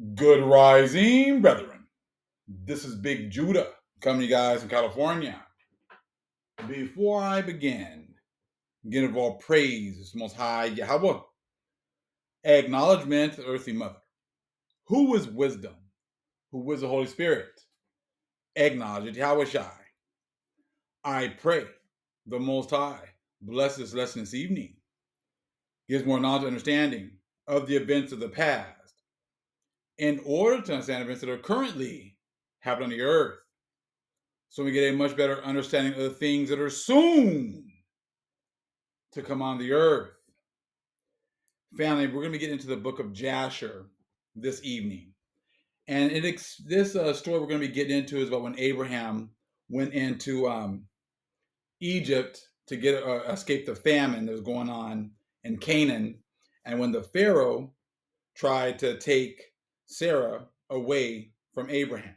Good rising, brethren. This is Big Judah coming to you guys from California. Before I begin, give all praise to the Most High Yahweh. Acknowledgement to the Earthly Mother. Who is wisdom? Who is the Holy Spirit? Acknowledge it, Yahweh Shai. I pray the Most High bless this lesson this evening. Gives more knowledge and understanding of the events of the past in order to understand events that are currently happening on the earth. So we get a much better understanding of the things that are soon to come on the earth. Family, we're going to get into the book of Jasher this evening. And this story we're going to be getting into is about when Abraham went into Egypt to escape the famine that was going on in Canaan. And when the Pharaoh tried to take Sarah away from Abraham.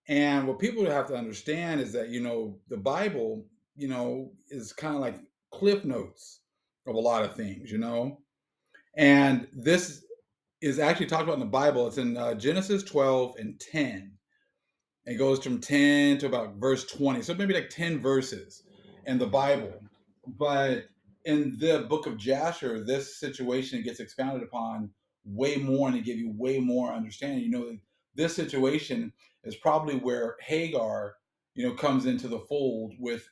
And what people have to understand is that, the Bible, is kind of like cliff notes of a lot of things, And this is actually talked about in the Bible. It's in Genesis 12 and 10. It goes from 10 to about verse 20. So maybe like 10 verses in the Bible. But in the book of Jasher, this situation gets expounded upon way more and to give you way more understanding. This situation is probably where Hagar, comes into the fold with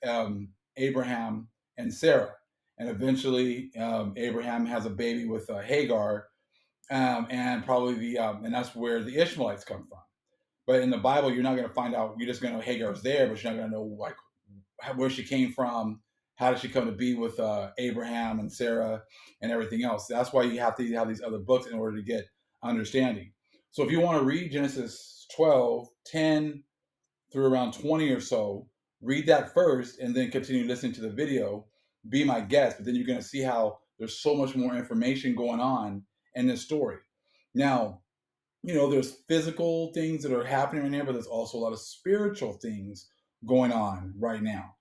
Abraham and Sarah. And eventually Abraham has a baby with Hagar, and probably and that's where the Ishmaelites come from. But in the Bible, you're not going to find out. You're just going to know Hagar's there, but you're not going to know like where she came from, how did she come to be with Abraham and Sarah and everything else. That's why you have to have these other books in order to get understanding. So if you want to read Genesis 12, 10 through around 20 or so, read that first and then continue listening to the video. Be my guest, but then you're going to see how there's so much more information going on in this story. Now, there's physical things that are happening right now, but there's also a lot of spiritual things going on right now.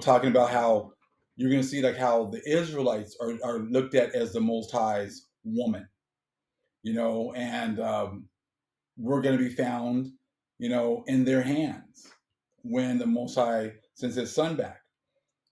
Talking about how you're going to see like how the Israelites are looked at as the Most High's woman, and we're going to be found, in their hands when the Most High sends his son back.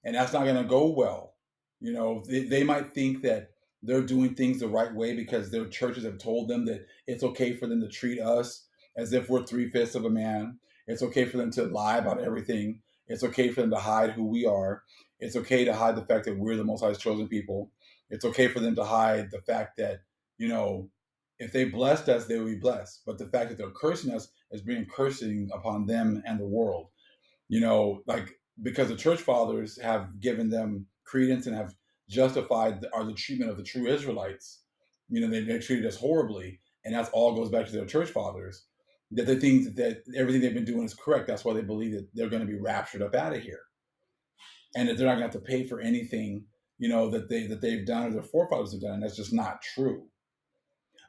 And that's not going to go well. They might think that they're doing things the right way because their churches have told them that it's okay for them to treat us as if we're 3/5 of a man. It's okay for them to lie about everything. It's okay for them to hide who we are. It's okay to hide the fact that we're the Most High's chosen people. It's okay for them to hide the fact that, if they blessed us, they would be blessed. But the fact that they're cursing us is bringing cursing upon them and the world. Like because the church fathers have given them credence and have justified the treatment of the true Israelites. They treated us horribly, and that's all goes back to their church fathers. That they think that everything they've been doing is correct. That's why they believe that they're going to be raptured up out of here, and that they're not going to have to pay for anything, that they've done or their forefathers have done. And that's just not true.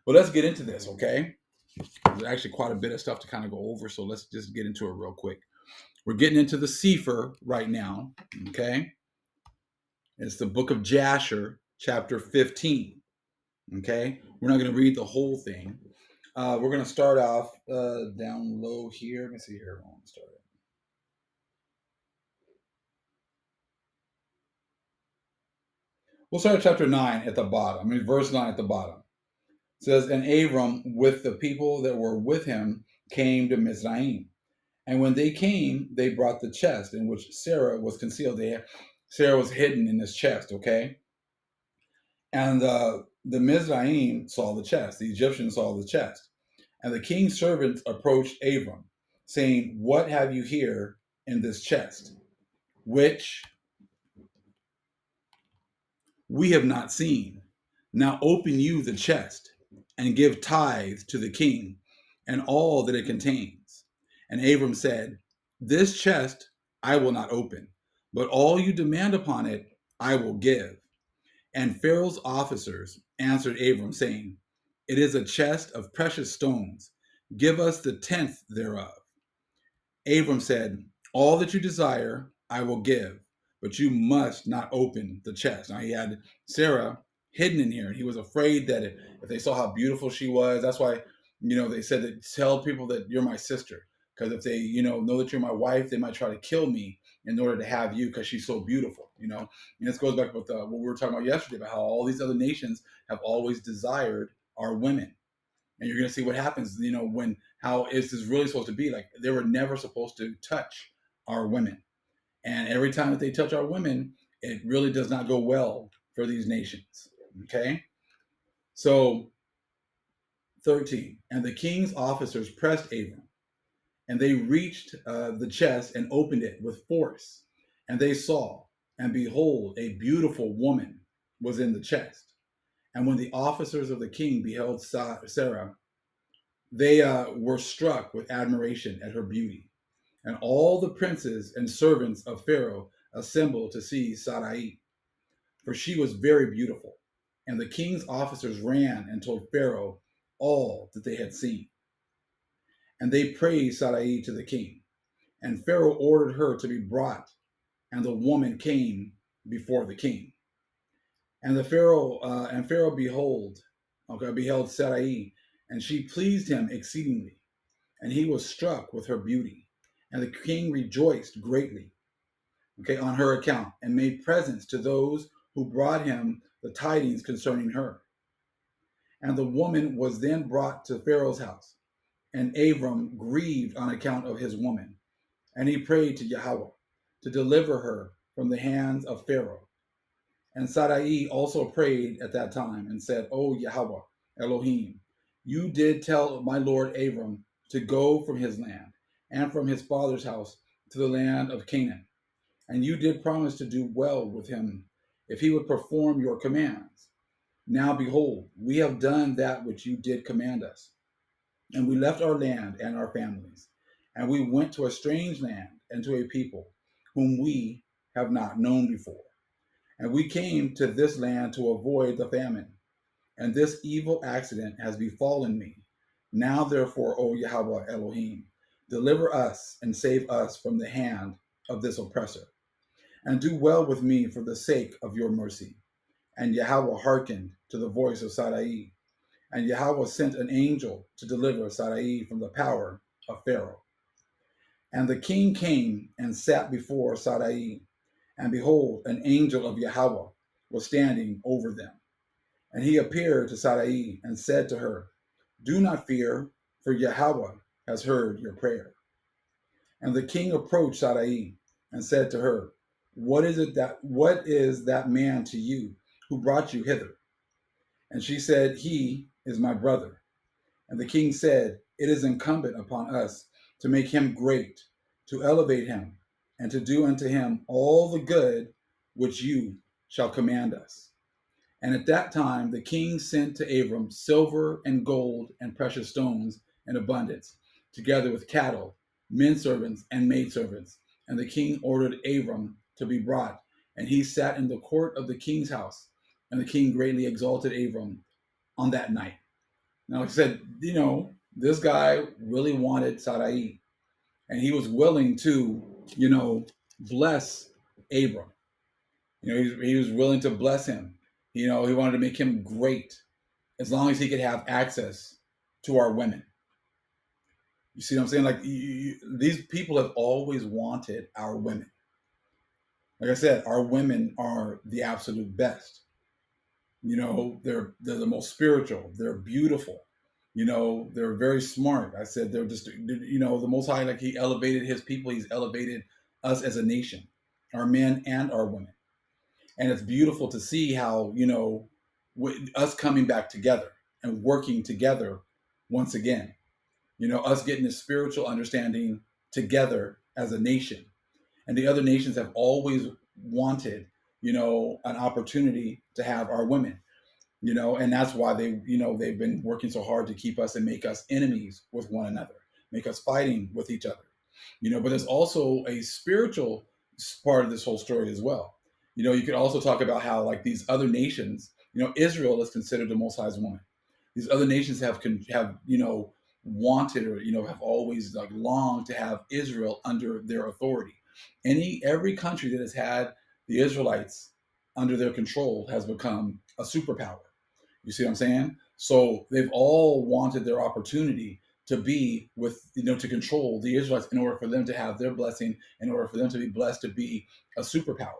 But let's get into this, okay? There's actually quite a bit of stuff to kind of go over, so let's just get into it real quick. We're getting into the Sefer right now, okay? It's the book of Jasher, chapter 15, okay? We're not going to read the whole thing. We're going to start off down low here. Let me see here. I'll start it. We'll start at chapter 9 at the bottom. Verse 9 at the bottom. It says, and Abram with the people that were with him came to Mizraim. And when they came, they brought the chest in which Sarah was concealed. Sarah was hidden in this chest, okay? And the Mizraim saw the chest. The Egyptians saw the chest. And the king's servants approached Abram, saying, what have you here in this chest, which we have not seen? Now open you the chest, and give tithe to the king, and all that it contains. And Abram said, this chest I will not open, but all you demand upon it I will give. And Pharaoh's officers answered Abram, saying, it is a chest of precious stones. Give us the tenth thereof. Abram said, all that you desire I will give, but you must not open the chest. Now he had Sarah hidden in here. And he was afraid that if they saw how beautiful she was, that's why, they said that tell people that you're my sister. Because if they, know that you're my wife, they might try to kill me in order to have you because she's so beautiful. And this goes back with what we were talking about yesterday about how all these other nations have always desired our women. And you're going to see what happens, when how is this really supposed to be. Like, they were never supposed to touch our women. And every time that they touch our women, it really does not go well for these nations. Okay? So, 13. And the king's officers pressed Abram, and they reached the chest and opened it with force. And they saw, and behold, a beautiful woman was in the chest. And when the officers of the king beheld Sarah, they were struck with admiration at her beauty. And all the princes and servants of Pharaoh assembled to see Sarai, for she was very beautiful. And the king's officers ran and told Pharaoh all that they had seen. And they praised Sarai to the king. And Pharaoh ordered her to be brought, and the woman came before the king. And Pharaoh beheld Sarai, and she pleased him exceedingly, and he was struck with her beauty. And the king rejoiced greatly, on her account, and made presents to those who brought him the tidings concerning her. And the woman was then brought to Pharaoh's house, and Abram grieved on account of his woman, and he prayed to Yahweh to deliver her from the hands of Pharaoh. And Sarai also prayed at that time and said, O Yahweh, Elohim, you did tell my lord Abram to go from his land and from his father's house to the land of Canaan. And you did promise to do well with him if he would perform your commands. Now behold, we have done that which you did command us. And we left our land and our families, and we went to a strange land and to a people whom we have not known before. And we came to this land to avoid the famine. And this evil accident has befallen me. Now therefore, O Yahweh Elohim, deliver us and save us from the hand of this oppressor. And do well with me for the sake of your mercy. And Yahweh hearkened to the voice of Sarai. And Yahweh sent an angel to deliver Sarai from the power of Pharaoh. And the king came and sat before Sarai. And behold, an angel of Yahweh was standing over them. And he appeared to Sarai and said to her, Do not fear, for Yahweh has heard your prayer. And the king approached Sarai and said to her, What is that man to you who brought you hither? And she said, He is my brother. And the king said, It is incumbent upon us to make him great, to elevate him, and to do unto him all the good which you shall command us. And at that time the king sent to Abram silver and gold and precious stones in abundance, together with cattle, men servants, and maidservants. And the king ordered Abram to be brought, and he sat in the court of the king's house. And the king greatly exalted Abram on that night. Now, like I said, this guy really wanted Sarai, and he was willing to, bless Abram. He was willing to bless him. He wanted to make him great as long as he could have access to our women. You see what I'm saying? Like, these people have always wanted our women. Like I said, our women are the absolute best. They're the most spiritual. They're beautiful. They're very smart. I said they're just, the Most High, like, he elevated his people. He's elevated us as a nation, our men and our women. And it's beautiful to see how, us coming back together and working together once again, us getting this spiritual understanding together as a nation. And the other nations have always wanted, an opportunity to have our women, and that's why they've been working so hard to keep us and make us enemies with one another, make us fighting with each other, but there's also a spiritual part of this whole story as well. You could also talk about how, like, these other nations, Israel is considered the Most High's woman. These other nations have wanted, or have always, like, longed to have Israel under their authority. Every country that has had the Israelites under their control has become a superpower. You see what I'm saying? So they've all wanted their opportunity to be with, to control the Israelites in order for them to have their blessing, in order for them to be blessed to be a superpower.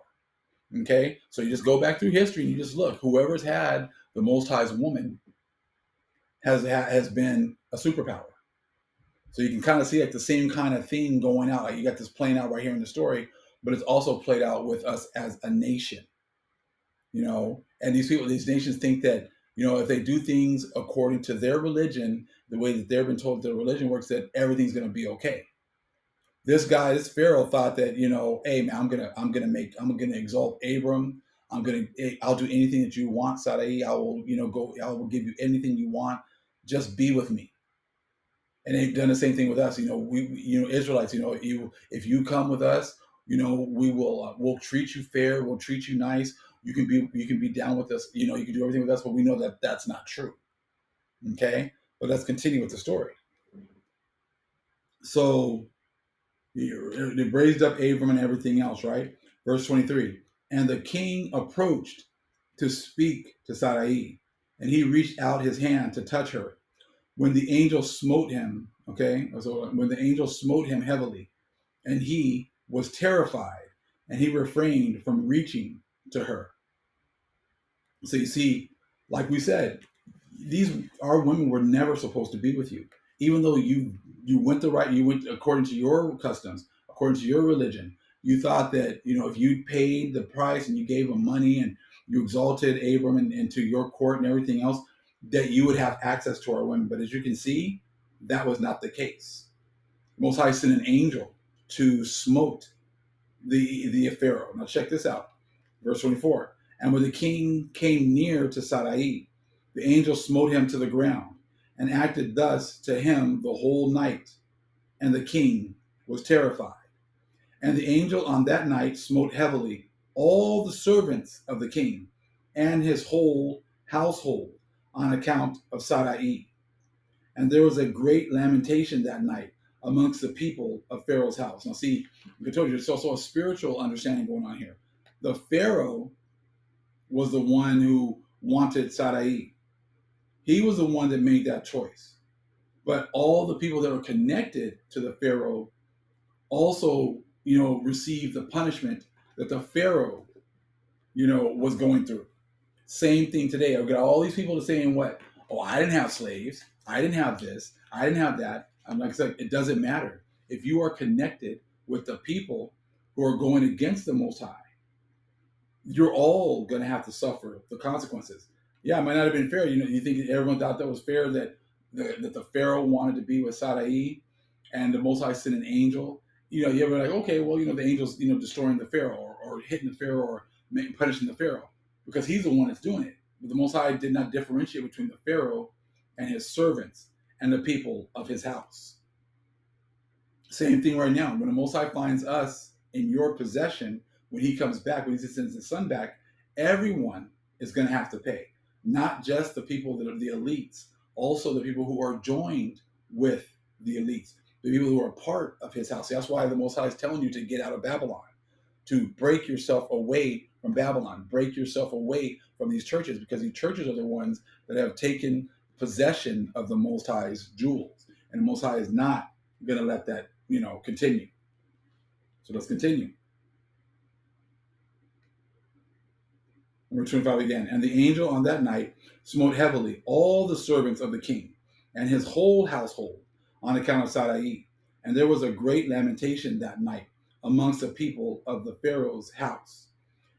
Okay? So you just go back through history and you just look. Whoever's had the Most High's woman has been a superpower. So you can kind of see like the same kind of thing going out. Like you got this playing out right here in the story, but it's also played out with us as a nation. And these people, these nations think that, if they do things according to their religion, the way that they've been told their religion works, that everything's going to be okay. This Pharaoh thought that, hey man, I'm gonna exalt Abram. I'll do anything that you want, Sarai. I will, I will give you anything you want. Just be with me. And they've done the same thing with us. Israelites. If you come with us, we'll treat you fair. We'll treat you nice. You can be down with us. You can do everything with us, but we know that that's not true. Okay, but let's continue with the story. So they raised up Abram and everything else, right? Verse 23. And the king approached to speak to Sarai, and he reached out his hand to touch her. When the angel smote him, okay, so when the angel smote him heavily, and he was terrified, and he refrained from reaching to her. So you see, like we said, our women were never supposed to be with you, even though you went according to your customs, according to your religion. You thought that if you paid the price and you gave them money and you exalted Abram into your court and everything else, that you would have access to our women. But as you can see, that was not the case. Most High sent an angel to smote the Pharaoh. Now check this out, verse 24. And when the king came near to Sarai, the angel smote him to the ground, and acted thus to him the whole night. And the king was terrified. And the angel on that night smote heavily all the servants of the king and his whole household on account of Sarai. And there was a great lamentation that night amongst the people of Pharaoh's house. Now, see, I told you, there's also a spiritual understanding going on here. The Pharaoh was the one who wanted Sarai. He was the one that made that choice. But all the people that were connected to the Pharaoh also, received the punishment that the Pharaoh, was going through. Same thing today. I've got all these people saying what? Oh, I didn't have slaves. I didn't have this. I didn't have that. I'm like, it doesn't matter. If you are connected with the people who are going against the Most High, you're all going to have to suffer the consequences. Yeah, it might not have been fair. You think everyone thought that was fair, that the Pharaoh wanted to be with Sarai and the Most High sent an angel. You ever like, okay, well, the angel's, destroying the Pharaoh or hitting the Pharaoh or punishing the Pharaoh because he's the one that's doing it. But the Most High did not differentiate between the Pharaoh and his servants and the people of his house. Same thing right now. When the Most High finds us in your possession, when he comes back, when he sends his son back, everyone is going to have to pay. Not just the people that are the elites, also the people who are joined with the elites, the people who are part of his house. That's why the Most High is telling you to get out of Babylon, to break yourself away from Babylon, break yourself away from these churches, because these churches are the ones that have taken possession of the Most High's jewels. And the Most High is not going to let that, continue. So let's continue. Verse 25 again. And the angel on that night smote heavily all the servants of the king and his whole household on account of Sarai. And there was a great lamentation that night amongst the people of the Pharaoh's house.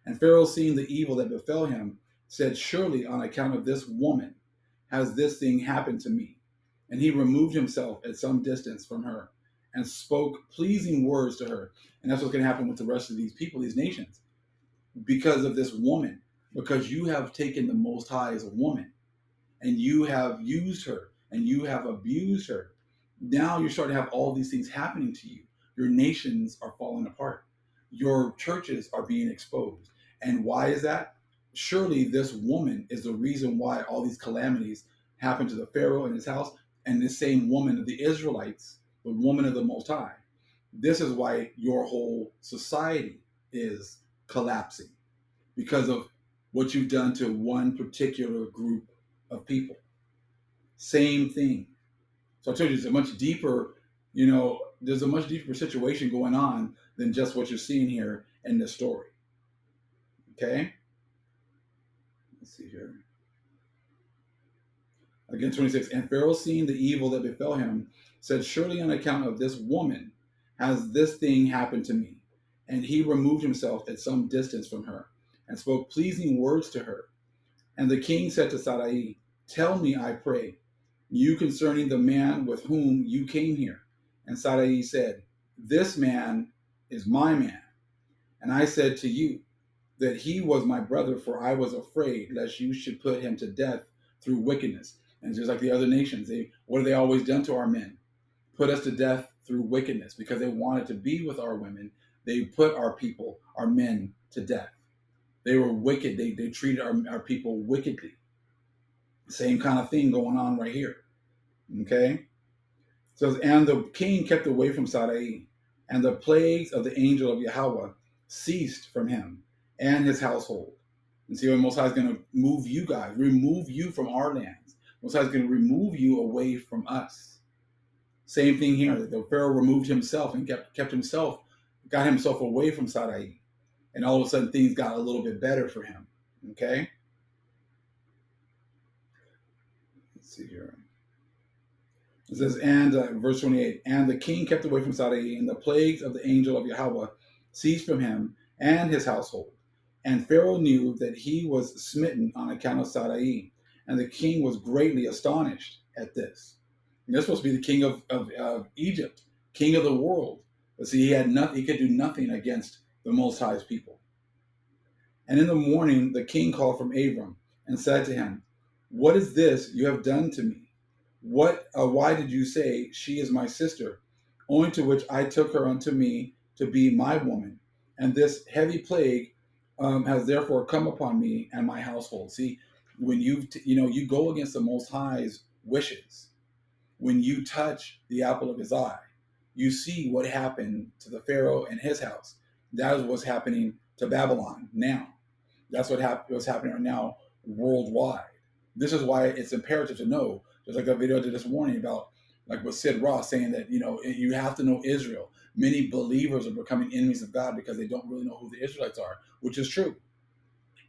And Pharaoh, seeing the evil that befell him, said, surely on account of this woman has this thing happened to me. And he removed himself at some distance from her and spoke pleasing words to her. And that's what's going to happen with the rest of these people, these nations, because of this woman, because you have taken the Most High as a woman and you have used her and you have abused her. Now you're starting to have all these things happening to you. Your nations are falling apart. Your churches are being exposed. And why is that? Surely this woman is the reason why all these calamities happen to the Pharaoh and his house, and this same woman of the Israelites, the woman of the Most High. This is why your whole society is collapsing. because of what you've done to one particular group of people. Same thing. So I told you it's a much deeper, there's a much deeper situation going on than just what you're seeing here in this story. Okay? Let's see here. Again, 26. And Pharaoh, seeing the evil that befell him, said, surely on account of this woman has this thing happened to me. And he removed himself at some distance from her and spoke pleasing words to her. And the king said to Sarai, tell me, I pray, you concerning the man with whom you came here. And Sarai said, this man is my man. And I said to you that he was my brother, for I was afraid lest you should put him to death through wickedness. And just like the other nations, what have they always done to our men? Put us to death through wickedness, because they wanted to be with our women. They put our people, our men, to death. They were wicked. They treated our people wickedly. Same kind of thing going on right here. Okay? So, and the king kept away from Sarai, and the plagues of the angel of Yahweh ceased from him and his household. And see, Most High is going to move you guys, remove you from our lands. Most High is going to remove you away from us. Same thing here. The Pharaoh removed himself and got himself away from Sarai. And all of a sudden things got a little bit better for him. Okay? Let's see here. It says, and verse 28, and the king kept away from Sarai, and the plagues of the angel of Yahweh ceased from him and his household. And Pharaoh knew that he was smitten on account of Sarai, and the king was greatly astonished at this. And this was supposed to be the king of Egypt, king of the world. But see, he could do nothing against the Most High's people. And in the morning the king called from Abram and said to him, what is this you have done to me? Why did you say, she is my sister? Owing to which I took her unto me to be my woman. And this heavy plague has therefore come upon me and my household. See, when you go against the Most High's wishes, when you touch the apple of his eye, you see what happened to the Pharaoh and his house. That is what's happening to Babylon now. That's what's happening right now worldwide. This is why it's imperative to know, just like that video I did this morning about, like with Sid Ross saying that, you have to know Israel. Many believers are becoming enemies of God because they don't really know who the Israelites are, which is true.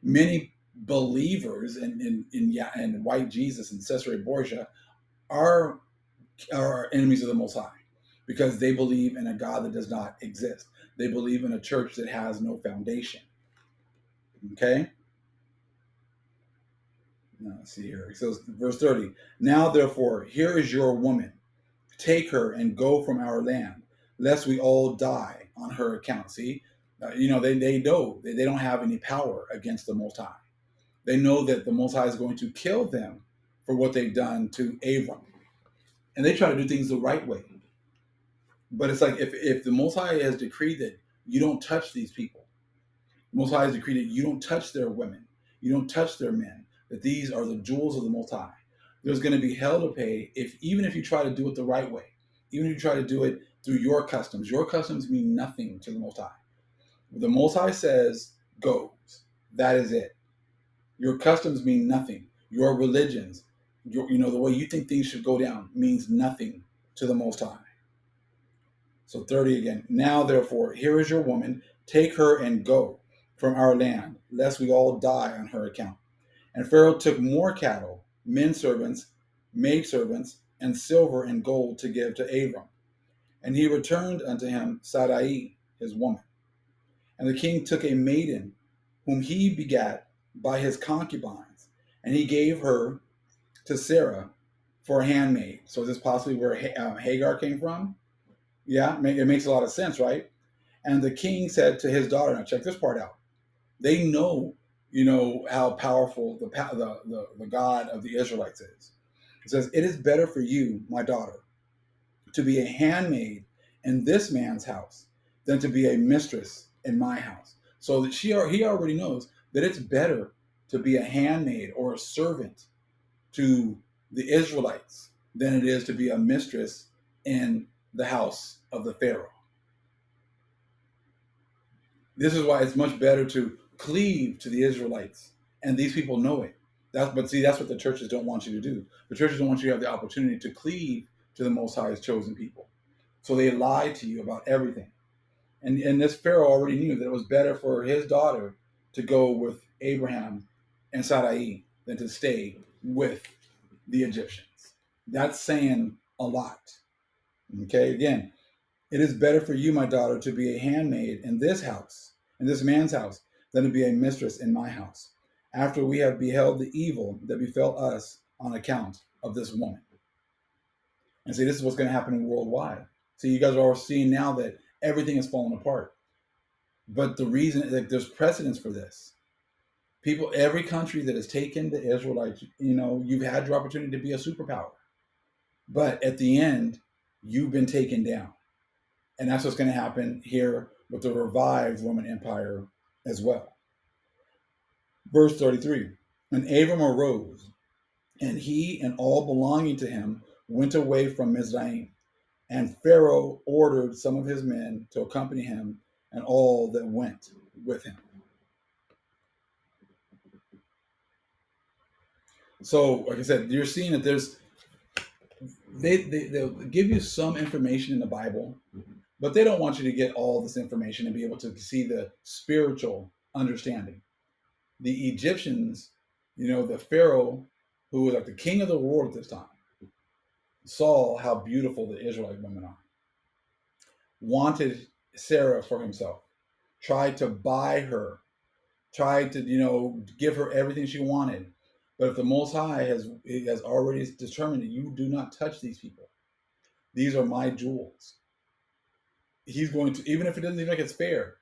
Many believers in white Jesus and Caesarea Borgia are enemies of the Most High because they believe in a God that does not exist. They believe in a church that has no foundation. Okay? Now, let's see here. It says, verse 30, now therefore, here is your woman. Take her and go from our land, lest we all die on her account. See, they know they don't have any power against the Most High. They know that the Most High is going to kill them for what they've done to Abram. And they try to do things the right way. But it's like if the Most High has decreed that you don't touch these people, the Most High has decreed that you don't touch their women, you don't touch their men, that these are the jewels of the Most High. There's going to be hell to pay even if you try to do it the right way, even if you try to do it through your customs. Your customs mean nothing to the Most High. The Most High says goes. That is it. Your customs mean nothing. Your religions, the way you think things should go down means nothing to the Most High. So 30 again. Now, therefore, here is your woman. Take her and go from our land, lest we all die on her account. And Pharaoh took more cattle, men servants, maid servants, and silver and gold to give to Abram. And he returned unto him Sarai, his woman. And the king took a maiden whom he begat by his concubines, and he gave her to Sarah for a handmaid. So is this possibly where Hagar came from? Yeah, it makes a lot of sense, right? And the king said to his daughter, now check this part out. They know, how powerful the God of the Israelites is. It says, it is better for you, my daughter, to be a handmaid in this man's house than to be a mistress in my house. So that he already knows that it's better to be a handmaid or a servant to the Israelites than it is to be a mistress in the house of the Pharaoh. This is why it's much better to cleave to the Israelites, and these people know it. That's what the churches don't want you to do. The churches don't want you to have the opportunity to cleave to the Most High's chosen people. So they lie to you about everything. And this Pharaoh already knew that it was better for his daughter to go with Abraham and Sarai than to stay with the Egyptians. That's saying a lot. Okay, again, it is better for you, my daughter, to be a handmaid in this house, in this man's house, than to be a mistress in my house, after we have beheld the evil that befell us on account of this woman. And see, this is what's going to happen worldwide. So you guys are all seeing now that everything is falling apart. But the reason, like, there's precedence for this. People, every country that has taken the Israelites, you've had your opportunity to be a superpower. But at the end, you've been taken down. And that's what's going to happen here with the revived Roman Empire as well. Verse 33, and Abram arose, and he and all belonging to him went away from Mizraim. And Pharaoh ordered some of his men to accompany him and all that went with him. So, like I said, you're seeing that they'll give you some information in the Bible, but they don't want you to get all this information and be able to see the spiritual understanding. The Egyptians, the Pharaoh, who was like the king of the world at this time, saw how beautiful the Israelite women are, wanted Sarah for himself, tried to buy her, tried to, give her everything she wanted. But if the Most High has already determined that you do not touch these people, these are my jewels. He's going to, even if it doesn't seem like it's fair.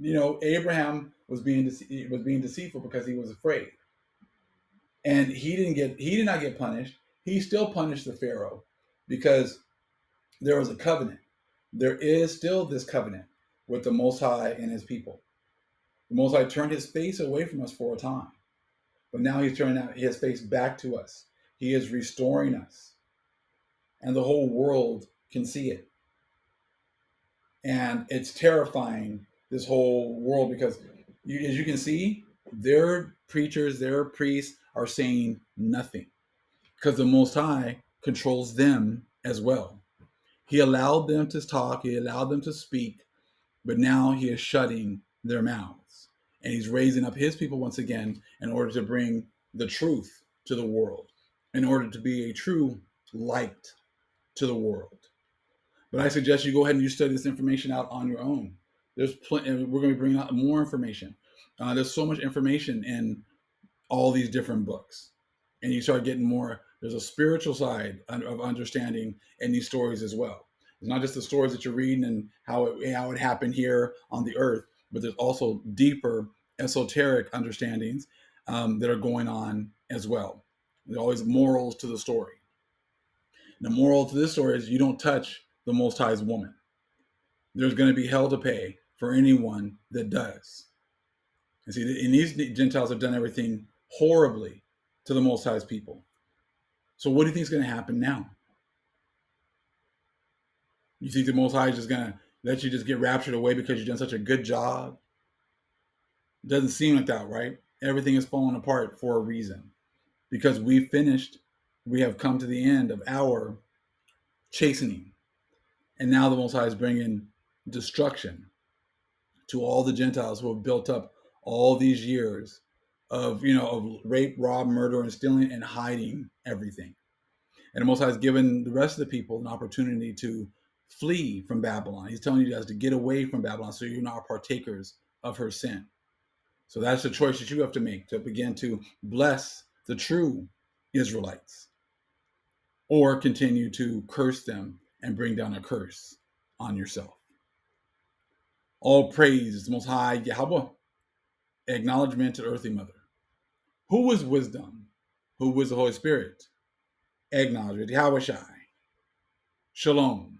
Abraham was being deceitful because he was afraid, and he did not get punished. He still punished the Pharaoh because there was a covenant. There is still this covenant with the Most High and his people. The Most High turned his face away from us for a time, but now he's turning his face back to us. He is restoring us, and the whole world can see it. And it's terrifying, this whole world, because as you can see, their preachers, their priests are saying nothing because the Most High controls them as well. He allowed them to talk, he allowed them to speak, but now he is shutting their mouths. And he's raising up his people once again in order to bring the truth to the world, in order to be a true light to the world. But I suggest you go ahead and you study this information out on your own. There's plenty. We're going to be bringing out more information. There's so much information in all these different books, and you start getting more. There's a spiritual side of understanding in these stories as well. It's not just the stories that you're reading and how it happened here on the earth, but there's also deeper esoteric understandings that are going on as well. There's always morals to the story. The moral to this story is you don't touch the Most High's woman. There's going to be hell to pay for anyone that does. And see, and these Gentiles have done everything horribly to the Most High's people. So what do you think is going to happen now? You think the Most High is just going to let you just get raptured away because you've done such a good job? It doesn't seem like that, right? Everything is falling apart for a reason. Because we have come to the end of our chastening. And now the Most High is bringing destruction to all the Gentiles who have built up all these years of rape, rob, murder, and stealing and hiding everything. And the Most High has given the rest of the people an opportunity to flee from Babylon. He's telling you guys to get away from Babylon so you're not partakers of her sin. So that's the choice that you have to make, to begin to bless the true Israelites or continue to curse them and bring down a curse on yourself. All praise the Most High Yahweh. Acknowledgement to Earthly Mother. Who is wisdom? Who is the Holy Spirit? Acknowledgement to Yahweh Shai. Shalom.